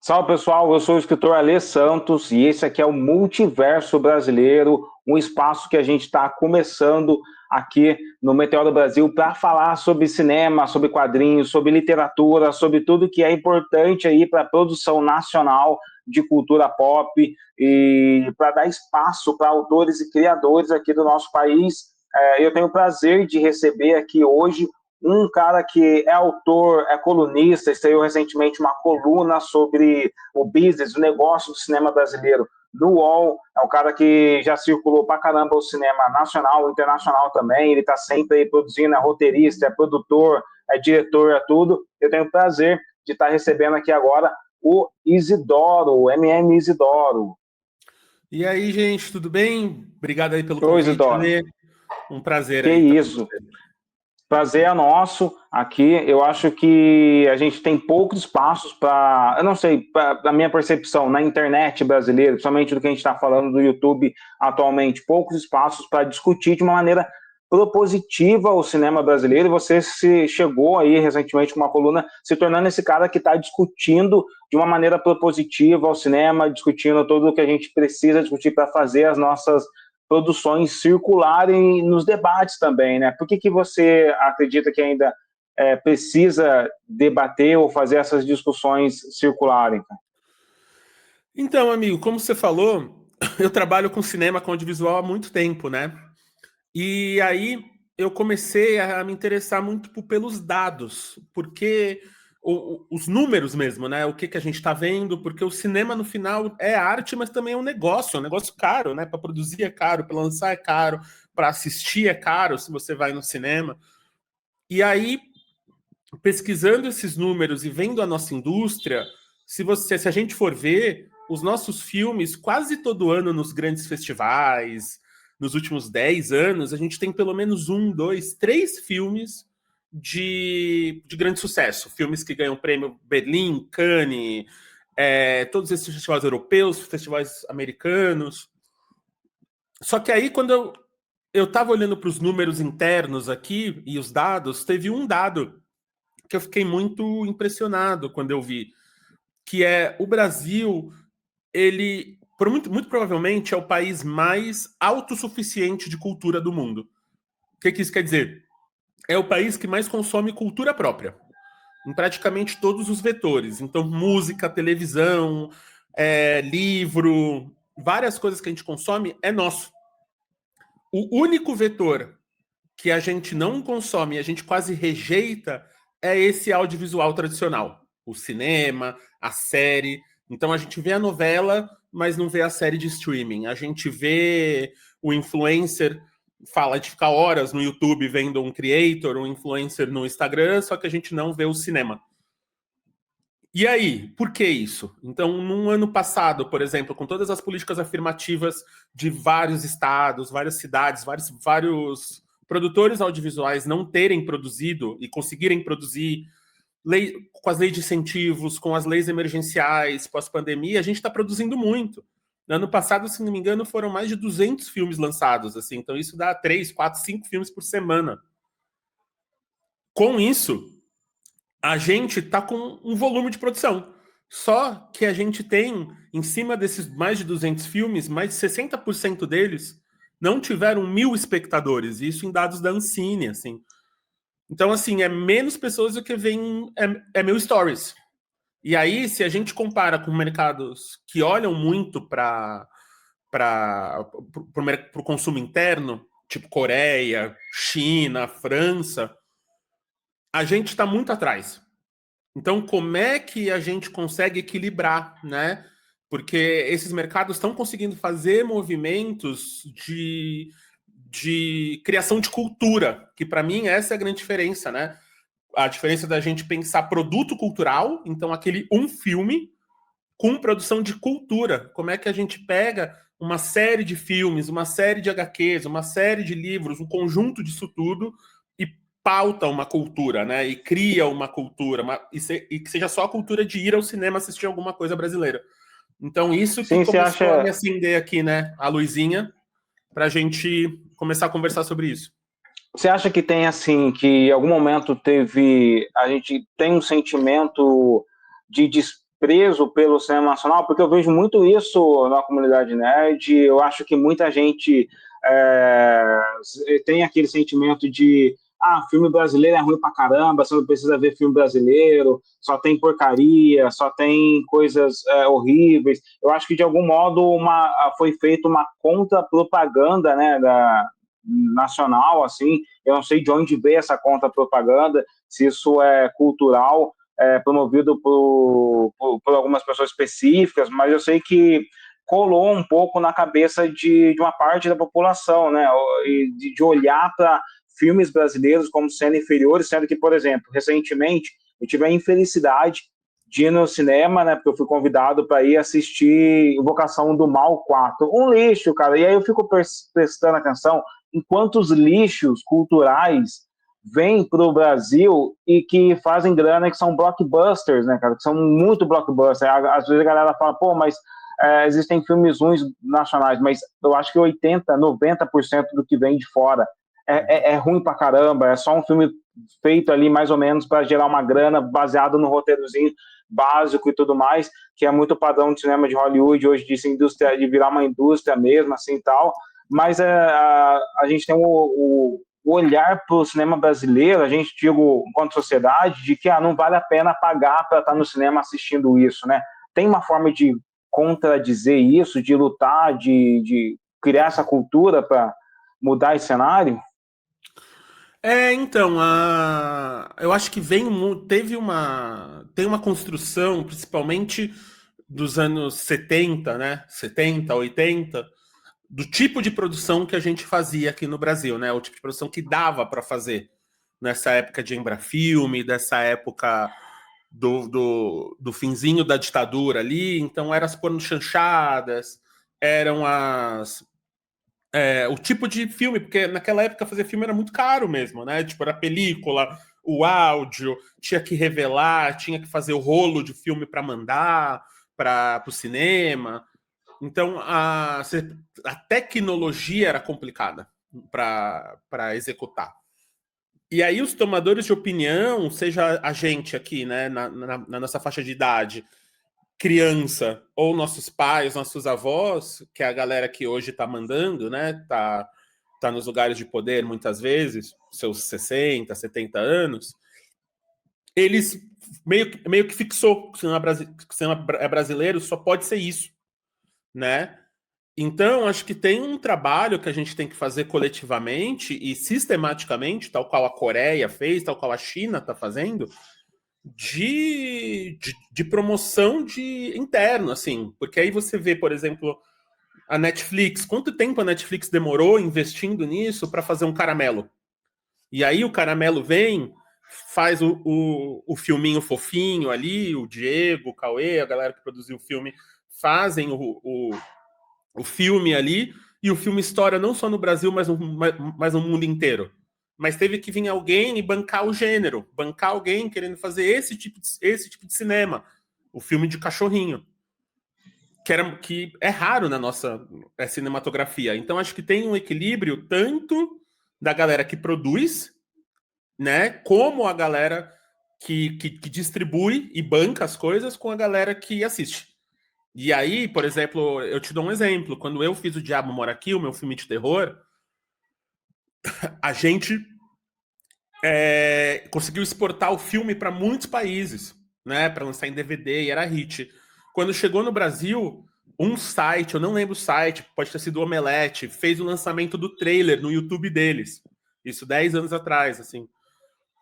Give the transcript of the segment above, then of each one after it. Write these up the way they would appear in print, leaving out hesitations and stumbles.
Salve pessoal, eu sou o escritor Alê Santos e esse aqui é o Multiverso Brasileiro, um espaço que a gente está começando aqui no Meteoro Brasil para falar sobre cinema, sobre quadrinhos, sobre literatura, sobre tudo que é importante aí para a produção nacional de cultura pop e para dar espaço para autores e criadores aqui do nosso país. Eu tenho o prazer de receber aqui hoje um cara que é autor, é colunista, estreou recentemente uma coluna sobre o business, o negócio do cinema brasileiro no UOL. É um cara que já circulou pra caramba o cinema nacional, internacional também. Ele está sempre aí produzindo, é roteirista, é produtor, é diretor, é tudo. Eu tenho o prazer de estar recebendo aqui agora o Isidoro, o MM Isidoro. E aí, gente, tudo bem? Obrigado aí pelo Oi, convite, Isidoro. Ale. Um prazer Que aí estar com isso. você. Prazer é nosso aqui. Eu acho que a gente tem poucos espaços para, eu não sei, a minha percepção, na internet brasileira, principalmente do que a gente está falando do YouTube atualmente, poucos espaços para discutir de uma maneira propositiva o cinema brasileiro. E você se chegou aí recentemente com uma coluna se tornando esse cara que está discutindo de uma maneira propositiva o cinema, discutindo tudo o que a gente precisa discutir para fazer as nossas produções circularem nos debates também, né? Por que você acredita que ainda precisa debater ou fazer essas discussões circularem? Então, amigo, como você falou, eu trabalho com cinema, com audiovisual há muito tempo, né? E aí eu comecei a me interessar muito pelos dados, porque os números mesmo, né? O que a gente está vendo, porque o cinema no final é arte, mas também é um negócio caro, né? Para produzir é caro, para lançar é caro, para assistir é caro se você vai no cinema. E aí, pesquisando esses números e vendo a nossa indústria, se a gente for ver, os nossos filmes, quase todo ano nos grandes festivais, nos últimos 10 anos, a gente tem pelo menos 1, 2, 3 filmes de grande sucesso. Filmes que ganham prêmio Berlim, Cannes, todos esses festivais europeus, festivais americanos. Só que aí, quando eu estava olhando para os números internos aqui e os dados, teve um dado que eu fiquei muito impressionado quando eu vi, que é o Brasil, ele, muito provavelmente, é o país mais autossuficiente de cultura do mundo. O que isso quer dizer? É o país que mais consome cultura própria, em praticamente todos os vetores. Então, música, televisão, livro, várias coisas que a gente consome é nosso. O único vetor que a gente não consome e a gente quase rejeita é esse audiovisual tradicional. O cinema, a série. Então a gente vê a novela, mas não vê a série de streaming. A gente vê o influencer fala de ficar horas no YouTube vendo um creator, um influencer no Instagram, só que a gente não vê o cinema. E aí, por que isso? Então, num ano passado, por exemplo, com todas as políticas afirmativas de vários estados, várias cidades, vários produtores audiovisuais não terem produzido e conseguirem produzir com as leis de incentivos, com as leis emergenciais, pós-pandemia, a gente está produzindo muito. No ano passado, se não me engano, foram mais de 200 filmes lançados, assim, então isso dá 3, 4, 5 filmes por semana. Com isso, a gente está com um volume de produção. Só que a gente tem, em cima desses mais de 200 filmes, mais de 60% deles não tiveram 1.000 espectadores. Isso em dados da Ancine, assim. Então, assim, é menos pessoas do que vem... É meu stories. E aí, se a gente compara com mercados que olham muito para o consumo interno, tipo Coreia, China, França, a gente está muito atrás. Então, como é que a gente consegue equilibrar, né? Porque esses mercados estão conseguindo fazer movimentos de criação de cultura, que para mim essa é a grande diferença, né? A diferença da gente pensar produto cultural, então aquele um filme, com produção de cultura. Como é que a gente pega uma série de filmes, uma série de HQs, uma série de livros, um conjunto disso tudo e pauta uma cultura, né? E cria uma cultura, e que seja só a cultura de ir ao cinema assistir alguma coisa brasileira. Então, isso que Sim, você começou a me acha, acender aqui, né? A luzinha, para a gente começar a conversar sobre isso. você acha que tem assim, que em algum momento a gente tem um sentimento de desprezo pelo cinema nacional, porque eu vejo muito isso na comunidade nerd. Eu acho que muita gente tem aquele sentimento de filme brasileiro é ruim pra caramba, você não precisa ver filme brasileiro, só tem porcaria, só tem coisas horríveis. Eu acho que, de algum modo, foi feita uma contra-propaganda, né, nacional, assim. Eu não sei de onde veio essa contra-propaganda, se isso é cultural, promovido por algumas pessoas específicas, mas eu sei que colou um pouco na cabeça de uma parte da população, né, de olhar para filmes brasileiros como sendo inferiores, sendo que, por exemplo, recentemente eu tive a infelicidade de ir no cinema, né, porque eu fui convidado para ir assistir Invocação do Mal 4. Um lixo, cara, e aí eu fico prestando atenção em quantos lixos culturais vêm para o Brasil e que fazem grana, que são blockbusters, né, cara, que são muito blockbusters. Às vezes a galera fala, pô, mas existem filmes ruins nacionais, mas eu acho que 80%, 90% do que vem de fora é ruim pra caramba, é só um filme feito ali mais ou menos para gerar uma grana, baseado no roteirozinho básico e tudo mais, que é muito padrão de cinema de Hollywood hoje, de virar uma indústria mesmo, assim, tal. Mas a gente tem o olhar para o cinema brasileiro, a gente, digo, enquanto sociedade, de que não vale a pena pagar para estar no cinema assistindo isso, né? Tem uma forma de contradizer isso, de lutar, de criar essa cultura para mudar esse cenário? Então, eu acho que tem uma construção, principalmente dos anos 70, né? 70, 80, do tipo de produção que a gente fazia aqui no Brasil, né? O tipo de produção que dava para fazer nessa época de Embrafilme, dessa época do finzinho da ditadura ali. Então, eram as pornochanchadas, eram o tipo de filme, porque naquela época fazer filme era muito caro mesmo, né? Tipo, era película, o áudio, tinha que revelar, tinha que fazer o rolo de filme para mandar para o cinema. Então, a tecnologia era complicada para executar. E aí os tomadores de opinião, seja a gente aqui, né, na nossa faixa de idade, criança, ou nossos pais, nossos avós, que é a galera que hoje está mandando, né, tá nos lugares de poder muitas vezes, seus 60, 70 anos, eles meio que fixou que o cinema brasileiro só pode ser isso, né? Então, acho que tem um trabalho que a gente tem que fazer coletivamente e sistematicamente, tal qual a Coreia fez, tal qual a China está fazendo, de promoção de interno, assim. Porque aí você vê, por exemplo, a Netflix. Quanto tempo a Netflix demorou investindo nisso para fazer um Caramelo? E aí o Caramelo vem, faz o filminho fofinho ali, o Diego, o Cauê, a galera que produziu o filme, fazem o filme ali, e o filme estoura não só no Brasil, mas no mundo inteiro. Mas teve que vir alguém e bancar o gênero, bancar alguém querendo fazer esse tipo de cinema, o filme de cachorrinho, que é raro na nossa cinematografia. Então acho que tem um equilíbrio tanto da galera que produz, né, como a galera que distribui e banca as coisas com a galera que assiste. E aí, por exemplo, eu te dou um exemplo. Quando eu fiz O Diabo Mora Aqui, o meu filme de terror, a gente conseguiu exportar o filme para muitos países, né, para lançar em DVD, e era hit. Quando chegou no Brasil, um site, eu não lembro o site, pode ter sido o Omelete, fez o lançamento do trailer no YouTube deles. Isso 10 anos atrás, assim.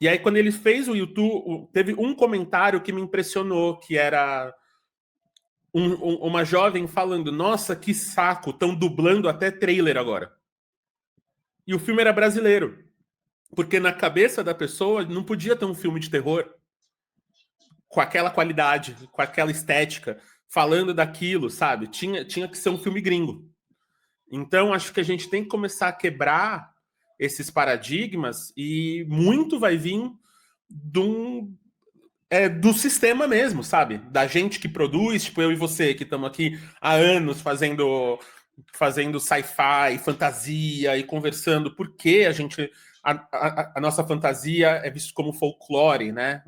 E aí, quando ele fez o YouTube, teve um comentário que me impressionou, que era uma jovem falando: nossa, que saco, estão dublando até trailer agora. E o filme era brasileiro. Porque na cabeça da pessoa não podia ter um filme de terror com aquela qualidade, com aquela estética, falando daquilo, sabe? Tinha que ser um filme gringo. Então, acho que a gente tem que começar a quebrar esses paradigmas e muito vai vir do sistema mesmo, sabe? Da gente que produz, tipo eu e você, que estamos aqui há anos fazendo sci-fi, fantasia e conversando por que a nossa fantasia é vista como folclore, né?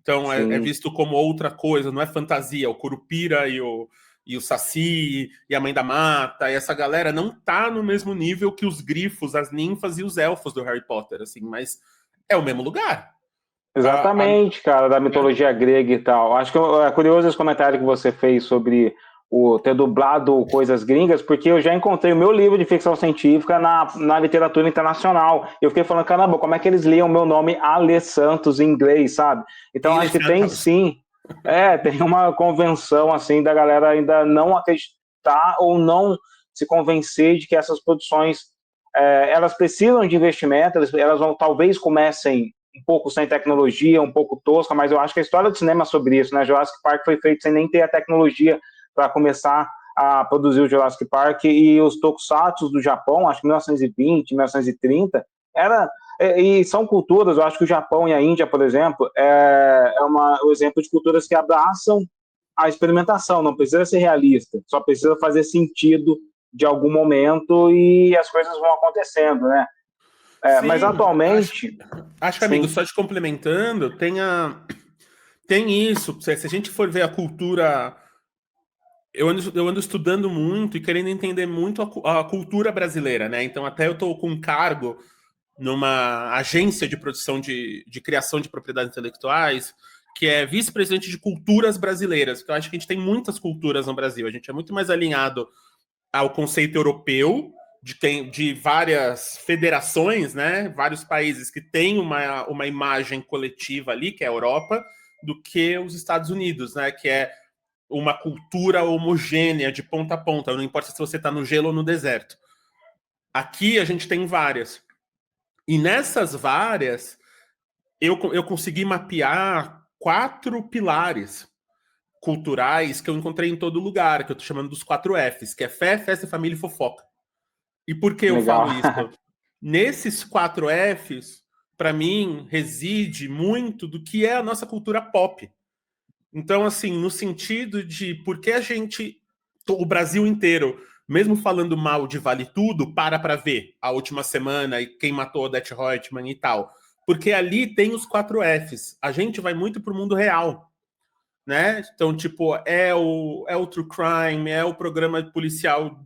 Então é sim. visto como outra coisa, não é fantasia. O Curupira e o Saci e a Mãe da Mata, e essa galera não tá no mesmo nível que os grifos, as ninfas e os elfos do Harry Potter, assim, mas é o mesmo lugar. Exatamente, cara, da Né? mitologia grega e tal. Acho que é curioso esse comentário que você fez sobre o ter dublado coisas gringas, porque eu já encontrei o meu livro de ficção científica na literatura internacional. Eu fiquei falando, caramba, como é que eles liam o meu nome Ale Santos em inglês, sabe? Então Ele acho que tem Santos. sim, tem uma convenção assim da galera ainda não acreditar ou não se convencer de que essas produções elas precisam de investimento, elas vão talvez comecem um pouco sem tecnologia, um pouco tosca, mas eu acho que a história do cinema é sobre isso, né? Jurassic Park foi feito sem nem ter a tecnologia para começar a produzir o Jurassic Park, e os tokusatsu do Japão, acho que 1920, 1930, e são culturas, eu acho que o Japão e a Índia, por exemplo, um exemplo de culturas que abraçam a experimentação, não precisa ser realista, só precisa fazer sentido de algum momento e as coisas vão acontecendo, né? Mas Sim, atualmente, acho que, amigo, sim, só te complementando, tem isso. Se a gente for ver a cultura. Eu ando estudando muito e querendo entender muito a cultura brasileira, né? Então, até eu estou com um cargo numa agência de produção de criação de propriedades intelectuais, que é vice-presidente de culturas brasileiras, porque eu acho que a gente tem muitas culturas no Brasil. A gente é muito mais alinhado ao conceito europeu, de várias federações, né? Vários países que têm uma imagem coletiva ali, que é a Europa, do que os Estados Unidos, né? Que é uma cultura homogênea de ponta a ponta, não importa se você está no gelo ou no deserto. Aqui a gente tem várias. E nessas várias, eu consegui mapear 4 pilares culturais que eu encontrei em todo lugar, que eu tô chamando dos 4 Fs, que é fé, festa, família e fofoca. E por que eu legal. falo isso? Nesses 4 Fs, para mim, reside muito do que é a nossa cultura pop. Então, assim, no sentido de por que a gente, o Brasil inteiro, mesmo falando mal de Vale Tudo, para ver a última semana e quem matou Odete Roitman e tal. Porque ali tem os 4 Fs. A gente vai muito pro mundo real, né? Então, tipo, é o True Crime, é o programa policial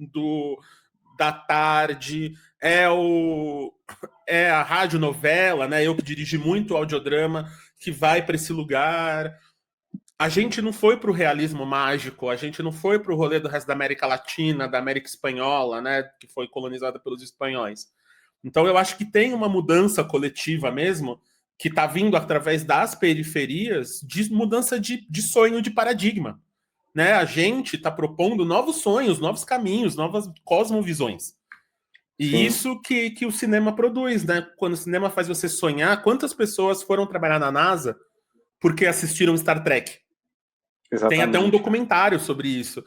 da tarde, é a radionovela, né? Eu que dirigi muito audiodrama, que vai para esse lugar. A gente não foi para o realismo mágico, a gente não foi para o rolê do resto da América Latina, da América Espanhola, né, que foi colonizada pelos espanhóis. Então eu acho que tem uma mudança coletiva mesmo, que está vindo através das periferias, de mudança de sonho, de paradigma. Né? A gente está propondo novos sonhos, novos caminhos, novas cosmovisões. E Sim, isso que o cinema produz, né? Quando o cinema faz você sonhar, quantas pessoas foram trabalhar na NASA porque assistiram Star Trek? Tem até um exatamente, cara. documentário sobre isso.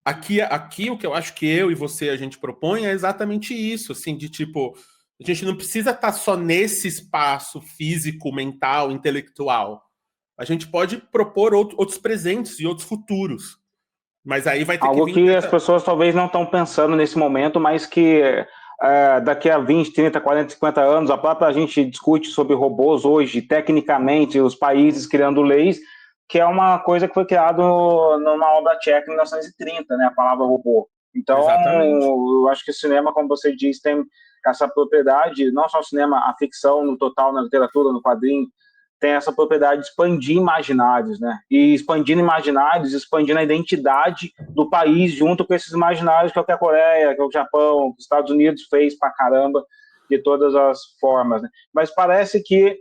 Aqui o que eu acho que eu e você a gente propõe é exatamente isso, assim, de tipo, a gente não precisa estar só nesse espaço físico, mental, intelectual. A gente pode propor outros presentes e outros futuros. Mas aí vai ter que Algo vir que as dessa. pessoas talvez não estão pensando nesse momento, mas que daqui a 20, 30, 40, 50 anos, a própria gente discute sobre robôs hoje, tecnicamente, os países criando leis, que é uma coisa que foi criada numa obra tcheca em 1930, né, a palavra robô. Então, Exatamente. eu acho que o cinema, como você diz, tem essa propriedade, não só o cinema, a ficção no total, na literatura, no quadrinho, tem essa propriedade de expandir imaginários, né? E expandindo imaginários, expandindo a identidade do país junto com esses imaginários, que é o que a Coreia, que é o Japão, que os Estados Unidos fez pra caramba, de todas as formas, né? Mas parece que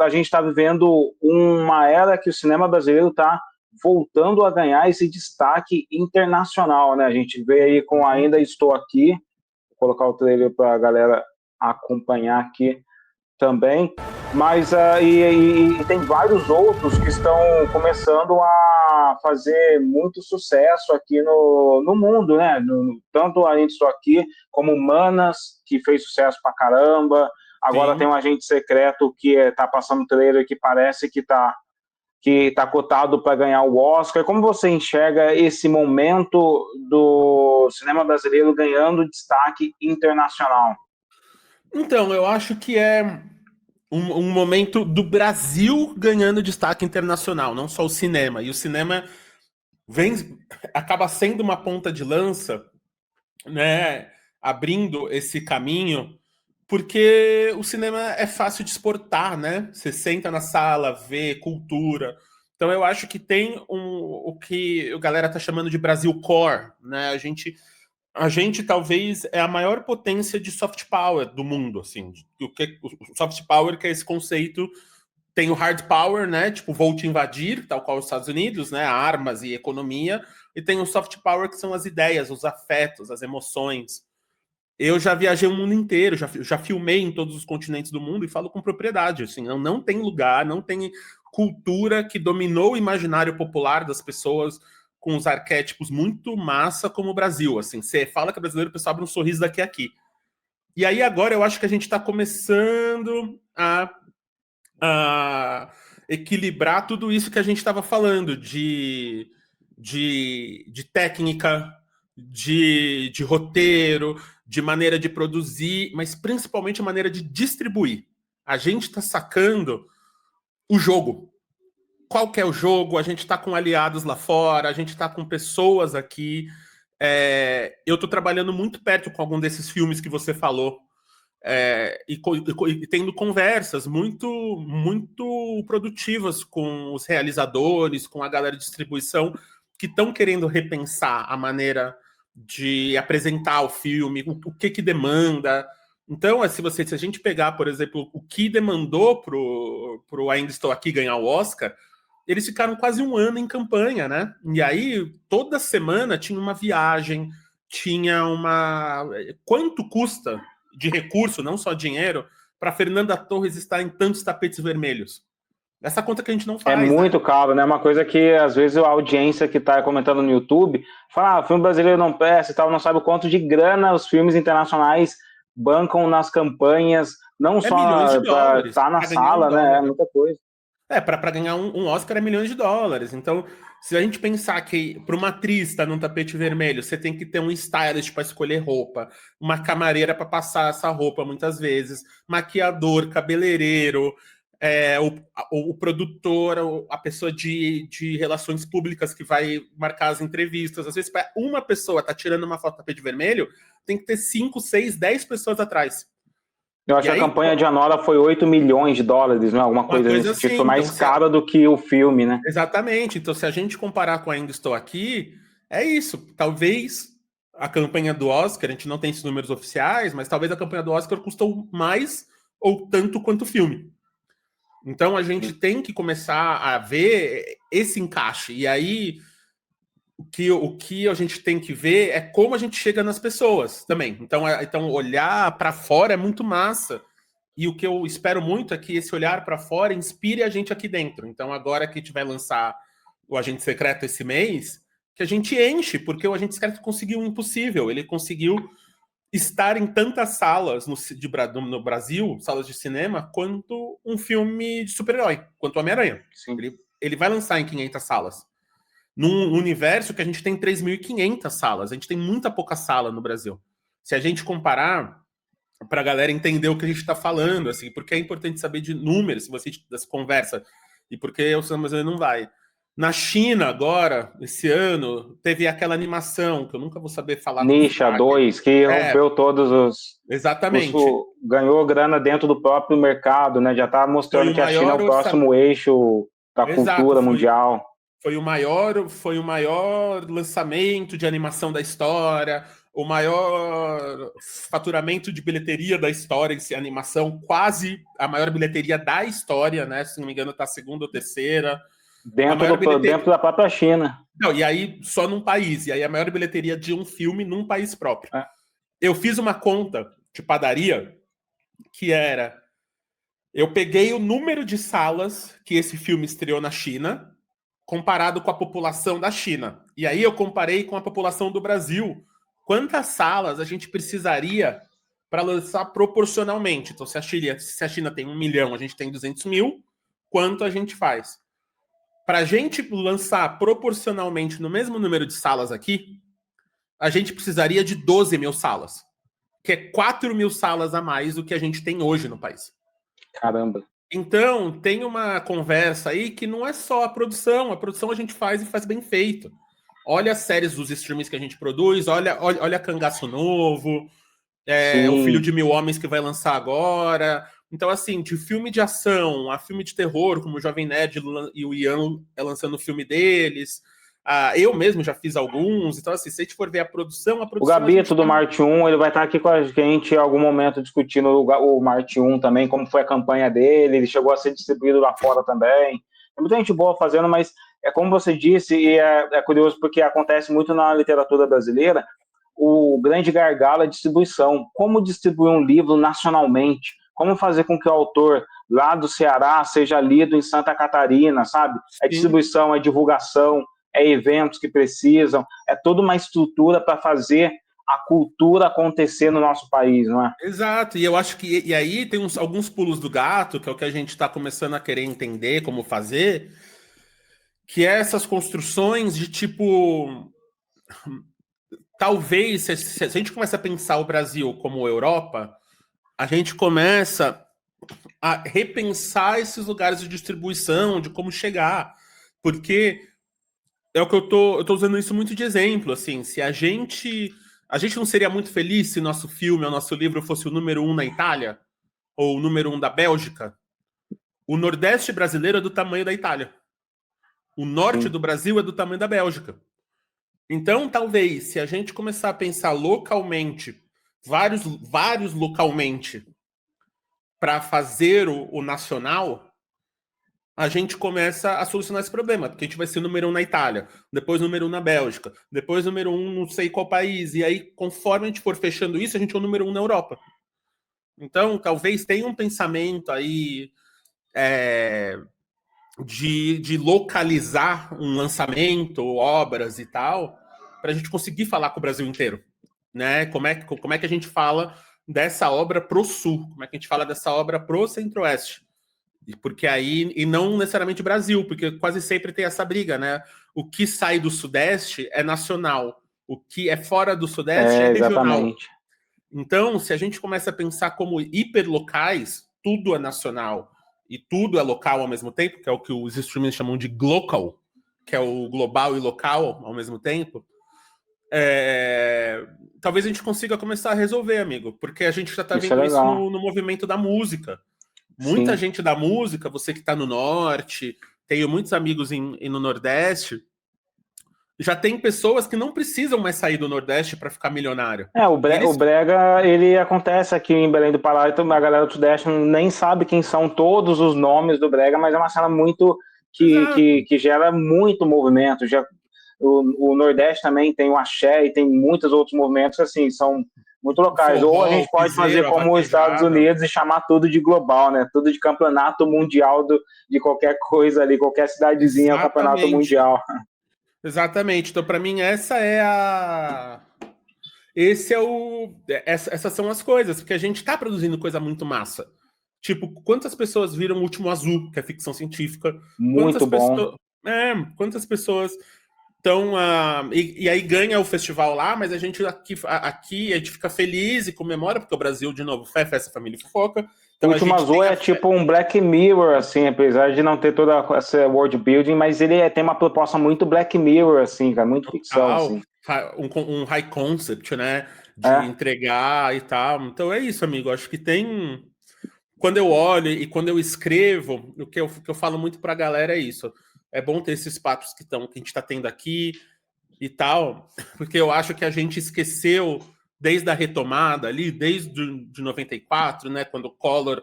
a gente está vivendo uma era que o cinema brasileiro está voltando a ganhar esse destaque internacional, né? A gente vê aí com Uhum. Ainda Estou Aqui, vou colocar o trailer para a galera acompanhar aqui também, mas e tem vários outros que estão começando a fazer muito sucesso aqui no mundo, né? Tanto a gente estou aqui, como Manas, que fez sucesso pra caramba. Agora tem Sim. um agente secreto que tá passando um trailer que parece que tá cotado para ganhar o Oscar. Como você enxerga esse momento do cinema brasileiro ganhando destaque internacional? Então, eu acho que é. um momento do Brasil ganhando destaque internacional, não só o cinema. E o cinema acaba sendo uma ponta de lança, né, abrindo esse caminho, porque o cinema é fácil de exportar, né? Você senta na sala, vê cultura. Então eu acho que tem o que a galera tá chamando de Brasil Core, né? A gente talvez é a maior potência de soft power do mundo, assim. O soft power, que é esse conceito, tem o hard power, né? Tipo, vou te invadir, tal qual os Estados Unidos, né? Armas e economia. E tem o soft power, que são as ideias, os afetos, as emoções. Eu já viajei o mundo inteiro, já filmei em todos os continentes do mundo e falo com propriedade. Assim, não tem lugar, não tem cultura que dominou o imaginário popular das pessoas com os arquétipos muito massa como o Brasil. Assim, você fala que é brasileiro, o pessoal abre um sorriso daqui a aqui. E aí agora eu acho que a gente está começando a equilibrar tudo isso que a gente estava falando de técnica, de roteiro, de maneira de produzir, mas principalmente a maneira de distribuir. A gente está sacando o jogo. Qual que é o jogo? A gente está com aliados lá fora, a gente está com pessoas aqui. Eu estou trabalhando muito perto com algum desses filmes que você falou, e tendo conversas muito produtivas com os realizadores, com a galera de distribuição, que estão querendo repensar a maneira de apresentar o filme, o que demanda. Então, se a gente pegar, por exemplo, o que demandou pro Ainda Estou Aqui ganhar o Oscar, eles ficaram quase um ano em campanha, né? E aí, toda semana tinha uma viagem, tinha uma... Quanto custa de recurso, não só dinheiro, para Fernanda Torres estar em tantos tapetes vermelhos? Essa conta que a gente não É faz, né? muito caro, né? Uma coisa que às vezes a audiência que está comentando no YouTube fala, o filme brasileiro não presta e tal, não sabe o quanto de grana os filmes internacionais bancam nas campanhas, não É milhões de só para dólares estar na para ganhar um sala, né? É dólar. muita coisa. Para ganhar um Oscar é milhões de dólares. Então, se a gente pensar que para uma atriz estar num tapete vermelho, você tem que ter um stylist para escolher roupa, uma camareira para passar essa roupa muitas vezes, maquiador, cabeleireiro, o produtor, a pessoa de relações públicas que vai marcar as entrevistas. Às vezes, para uma pessoa estar tirando uma foto do tapete vermelho, tem que ter 5, 6, 10 pessoas atrás. Eu acho E que a aí, campanha de Anora foi 8 milhões de dólares, né? Alguma uma coisa coisa nesse assim. sentido. Foi Então, mais cara do que o filme, né? exatamente. Então, se a gente comparar com Ainda Estou Aqui, é isso. Talvez a campanha do Oscar, a gente não tem esses números oficiais, mas talvez a campanha do Oscar custou mais ou tanto quanto o filme. Então, a gente tem que começar a ver esse encaixe. E aí, o que a gente tem que ver é como a gente chega nas pessoas também. Então olhar para fora é muito massa. E o que eu espero muito é que esse olhar para fora inspire a gente aqui dentro. Então, agora que a gente vai lançar o Agente Secreto esse mês, que a gente enche, porque o Agente Secreto conseguiu o impossível. Ele conseguiu estar em tantas salas no Brasil, salas de cinema, quanto um filme de super-herói, quanto Homem-Aranha. Sim. Ele vai lançar em 500 salas. Num universo que a gente tem 3.500 salas. A gente tem muita pouca sala no Brasil. Se a gente comparar, para a galera entender o que a gente está falando, assim, porque é importante saber de números, se você dessa conversa, e porque o cinema brasileiro não vai. Na China, agora, esse ano, teve aquela animação, que eu nunca vou saber falar como Nisha falar. 2, que É, rompeu todos exatamente. ganhou grana dentro do próprio mercado, né? Já está Foi mostrando o que a China é maior o orçamento. próximo eixo da Exato, cultura mundial. foi o maior lançamento de animação da história, o maior faturamento de bilheteria da história em si, animação, quase a maior bilheteria da história, né? Se não me engano, está a segunda ou terceira. A maior Dentro bilheteria. da própria China. Não, e aí só num país, e aí a maior bilheteria de um filme num país próprio. É. Eu fiz uma conta de padaria que era. Eu peguei o número de salas que esse filme estreou na China, comparado com a população da China. E aí eu comparei com a população do Brasil. Quantas salas a gente precisaria para lançar proporcionalmente? Então, se a China tem 1 milhão, a gente tem 200 mil, quanto a gente faz? Para a gente lançar proporcionalmente no mesmo número de salas aqui, a gente precisaria de 12 mil salas, que é 4 mil salas a mais do que a gente tem hoje no país. Caramba. Então, tem uma conversa aí que não é só a produção a gente faz e faz bem feito. Olha as séries dos streamings que a gente produz, olha Cangaço Novo, O Filho Sim. de Mil Homens que vai lançar agora. Então, assim, de filme de ação a filme de terror, como o Jovem Nerd e o Ian lançando o filme deles. Eu mesmo já fiz alguns. Então, assim, se a gente for ver a O produção a gente Gabito do tá... Marte 1, ele vai estar aqui com a gente em algum momento discutindo o Marte 1 também, como foi a campanha dele, ele chegou a ser distribuído lá fora também. Tem muita gente boa fazendo, mas é como você disse, e é curioso porque acontece muito na literatura brasileira, o grande gargalo é a distribuição. Como distribuir um livro nacionalmente? Como fazer com que o autor lá do Ceará seja lido em Santa Catarina, sabe? É Sim. distribuição, é divulgação, é eventos que precisam, é toda uma estrutura para fazer a cultura acontecer no nosso país, não é? Exato, e eu acho que e aí tem alguns pulos do gato, que é o que a gente está começando a querer entender como fazer, que é essas construções de tipo, talvez se a gente começa a pensar o Brasil como Europa, a gente começa a repensar esses lugares de distribuição, de como chegar, porque é o que eu tô usando isso muito de exemplo, assim, se a gente não seria muito feliz se nosso filme ou nosso livro fosse o número um na Itália? Ou o número um da Bélgica? O Nordeste brasileiro é do tamanho da Itália. O Norte Sim. do Brasil é do tamanho da Bélgica. Então, talvez, se a gente começar a pensar localmente, vários localmente, para fazer o nacional, a gente começa a solucionar esse problema, porque a gente vai ser número um na Itália, depois número um na Bélgica, depois número um não sei qual país, e aí, conforme a gente for fechando isso, a gente é o número um na Europa. Então, talvez tenha um pensamento aí de localizar um lançamento, obras e tal, para a gente conseguir falar com o Brasil inteiro, né? Como é que a gente fala dessa obra pro Sul? Como é que a gente fala dessa obra pro Centro-Oeste? Porque aí, e não necessariamente Brasil, porque quase sempre tem essa briga, né? O que sai do Sudeste é nacional, o que é fora do Sudeste é É, regional. exatamente. Então, se a gente começa a pensar como hiperlocais, tudo é nacional e tudo é local ao mesmo tempo, que é o que os streamers chamam de glocal, que é o global e local ao mesmo tempo, talvez a gente consiga começar a resolver, amigo, porque a gente já está Isso é vendo isso legal. no movimento da música. Muita Sim. gente da música, você que está no Norte, tenho muitos amigos no Nordeste, já tem pessoas que não precisam mais sair do Nordeste para ficar milionário. É, o Eles Brega, ele acontece aqui em Belém do Pará, então a galera do Sudeste nem sabe quem são todos os nomes do Brega, mas é uma cena muito Exato. que gera muito movimento. Já, o Nordeste também tem o axé e tem muitos outros movimentos assim, são muito O locais. Ou a forró, gente o pode fazer piseiro, a como os Estados vaquejada. Unidos e chamar tudo de global, né? Tudo de campeonato mundial de qualquer coisa ali, qualquer cidadezinha é o campeonato Exatamente. mundial. Exatamente. Então, para mim, essa é a. Esse é o. Essas são as coisas, porque a gente está produzindo coisa muito massa. Tipo, quantas pessoas viram O Último Azul, que é ficção científica? Quantas Muito bom. pessoas. Quantas pessoas estão. E aí ganha o festival lá, mas a gente aqui a gente fica feliz e comemora, porque o Brasil, de novo, fé, festa, família e fofoca. O Então a Último gente Azul tem é a tipo um Black Mirror, assim, apesar de não ter toda essa world building, mas ele tem uma proposta muito Black Mirror, assim, cara, muito ficção, total, assim. um high concept, né? De É, entregar e tal. Então é isso, amigo. Acho que tem. Quando eu olho e quando eu escrevo, o que eu falo muito pra galera é isso. É bom ter esses papos que a gente está tendo aqui e tal, porque eu acho que a gente esqueceu desde a retomada ali, desde de 94, né? Quando o Collor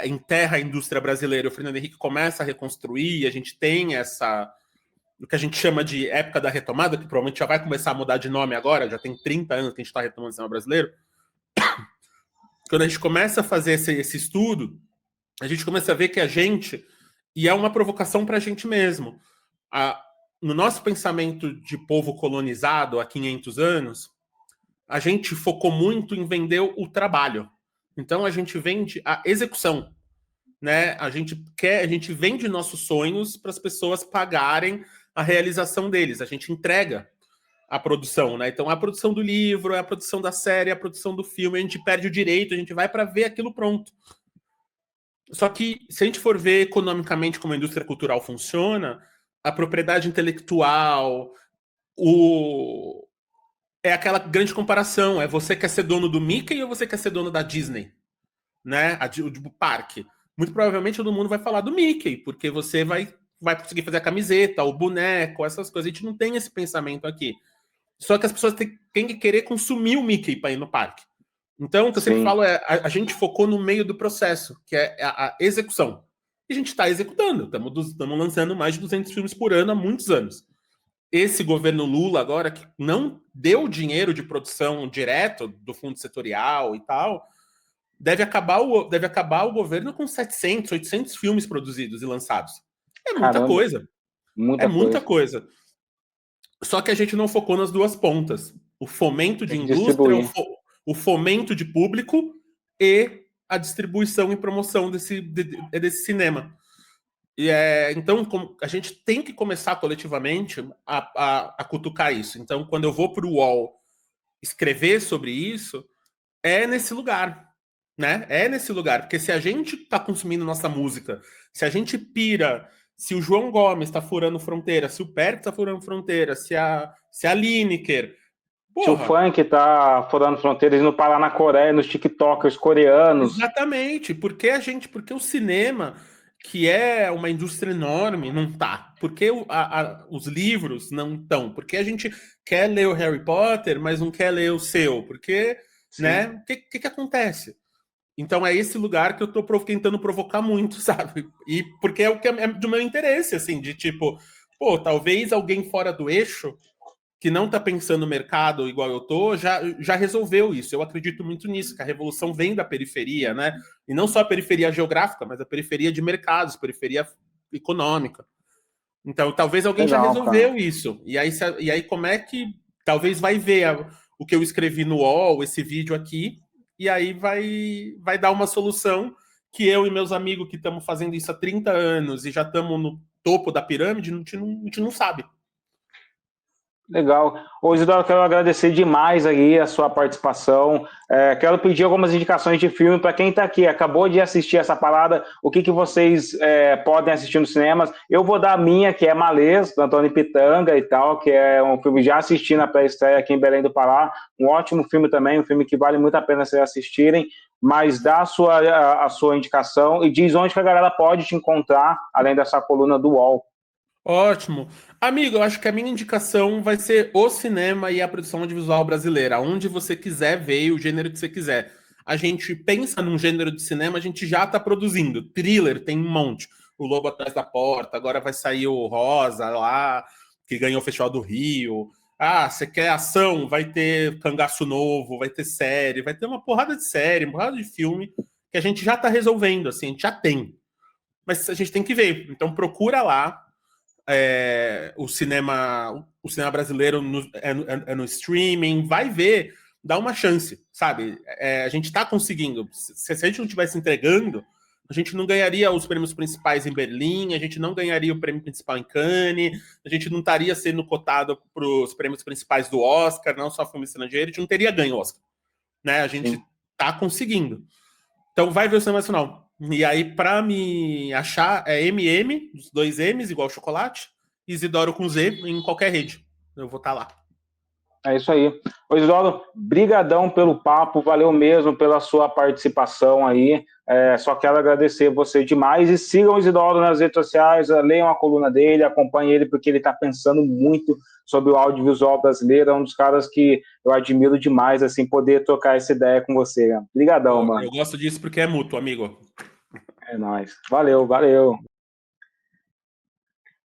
enterra a indústria brasileira, o Fernando Henrique começa a reconstruir, a gente tem o que a gente chama de época da retomada, que provavelmente já vai começar a mudar de nome agora, já tem 30 anos que a gente está retomando o cinema brasileiro. Quando a gente começa a fazer esse estudo, a gente começa a ver que e é uma provocação para a gente mesmo, a, no nosso pensamento de povo colonizado há 500 anos, a gente focou muito em vender o trabalho. Então a gente vende a execução, né? A gente vende nossos sonhos para as pessoas pagarem a realização deles. A gente entrega a produção, né? Então a produção do livro, a produção da série, a produção do filme, a gente perde o direito, a gente vai para ver aquilo pronto. Só que, se a gente for ver economicamente como a indústria cultural funciona, a propriedade intelectual, o... é aquela grande comparação. É você quer ser dono do Mickey ou você quer ser dono da Disney? Né? O parque. Muito provavelmente todo mundo vai falar do Mickey, porque você vai conseguir fazer a camiseta, o boneco, essas coisas. A gente não tem esse pensamento aqui. Só que as pessoas têm que querer consumir o Mickey para ir no parque. Então, o que eu sempre Sim. falo é, a gente focou no meio do processo, que é a execução. E a gente está executando. Estamos lançando mais de 200 filmes por ano há muitos anos. Esse governo Lula agora, que não deu dinheiro de produção direto do fundo setorial e tal, deve acabar o governo com 700, 800 filmes produzidos e lançados. É muita Caramba, coisa. É muita muita coisa. coisa. Só que a gente não focou nas duas pontas. O fomento de Tem que indústria, distribuir. o fomento de público e a distribuição e promoção desse cinema. Então, a gente tem que começar coletivamente a cutucar isso. Então, quando eu vou para o UOL escrever sobre isso, é nesse lugar, né? É nesse lugar. Porque se a gente está consumindo nossa música, se a gente pira, se o João Gomes está furando fronteira, se o Perk está furando fronteira, se a Lineker, Se o porra, funk tá furando fronteiras e não parar na Coreia, nos TikTokers coreanos. exatamente. Porque o cinema, que é uma indústria enorme, não tá. Porque os livros não estão. Porque a gente quer ler o Harry Potter, mas não quer ler o seu. Porque, né? Sim. O que acontece? Então é esse lugar que eu tô tentando provocar muito, sabe? E porque é o que é do meu interesse, assim, de tipo, pô, talvez alguém fora do eixo que não tá pensando no mercado igual eu tô, já resolveu isso. Eu acredito muito nisso, que a revolução vem da periferia, né? E não só a periferia geográfica, mas a periferia de mercados, periferia econômica. Então, talvez alguém já Legal, cara. resolveu isso. E aí como é que talvez vai ver o que eu escrevi no UOL, esse vídeo aqui, e aí vai dar uma solução que eu e meus amigos que estamos fazendo isso há 30 anos e já estamos no topo da pirâmide, a gente não sabe. Legal. Ô, Isidoro, quero agradecer demais aí a sua participação. Quero pedir algumas indicações de filme para quem está aqui, acabou de assistir essa parada, o que vocês podem assistir nos cinemas. Eu vou dar a minha, que é Malês, do Antônio Pitanga e tal, que é um filme já assisti na pré-estreia aqui em Belém do Pará. Um ótimo filme também, um filme que vale muito a pena vocês assistirem. Mas dá a sua indicação e diz onde que a galera pode te encontrar, além dessa coluna do UOL. Ótimo. Amigo, eu acho que a minha indicação vai ser o cinema e a produção audiovisual brasileira, onde você quiser ver, o gênero que você quiser. A gente pensa num gênero de cinema, a gente já está produzindo. Thriller tem um monte. O Lobo Atrás da Porta, agora vai sair o Rosa lá, que ganhou o Festival do Rio. Ah, você quer ação? Vai ter Cangaço Novo, vai ter série, vai ter uma porrada de série, uma porrada de filme que a gente já está resolvendo, assim, a gente já tem. Mas a gente tem que ver. Então procura lá o cinema brasileiro no streaming, vai ver, dá uma chance, sabe? A gente está conseguindo. Se a gente não estivesse entregando, a gente não ganharia os prêmios principais em Berlim, a gente não ganharia o prêmio principal em Cannes, a gente não estaria sendo cotado para os prêmios principais do Oscar, não só filme estrangeiro, a gente não teria ganho o Oscar, né? A gente Sim. está conseguindo. Então vai ver o cinema nacional. E aí, para me achar, é MM, os dois M's, igual chocolate, Isidoro com Z, em qualquer rede. Eu vou estar lá. É isso aí. Ô, Isidoro, brigadão pelo papo, valeu mesmo pela sua participação aí. Só quero agradecer você demais e sigam o Isidoro nas redes sociais, leiam a coluna dele, acompanhem ele, porque ele está pensando muito sobre o audiovisual brasileiro. É um dos caras que eu admiro demais, assim, poder trocar essa ideia com você. Obrigadão, Eu mano. gosto disso porque é mútuo, amigo. É nóis. Valeu, valeu.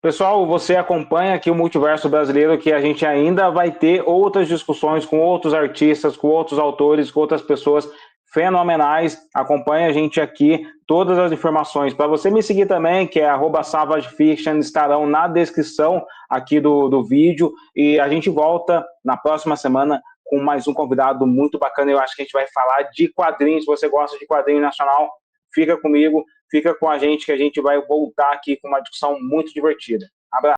Pessoal, você acompanha aqui o Multiverso Brasileiro, que a gente ainda vai ter outras discussões com outros artistas, com outros autores, com outras pessoas fenomenais. Acompanha a gente aqui, todas as informações. Para você me seguir também, que é @savagefiction, estarão na descrição aqui do vídeo. E a gente volta na próxima semana com mais um convidado muito bacana. Eu acho que a gente vai falar de quadrinhos. Se você gosta de quadrinho nacional, fica comigo. Fica com a gente que a gente vai voltar aqui com uma discussão muito divertida. Abraço.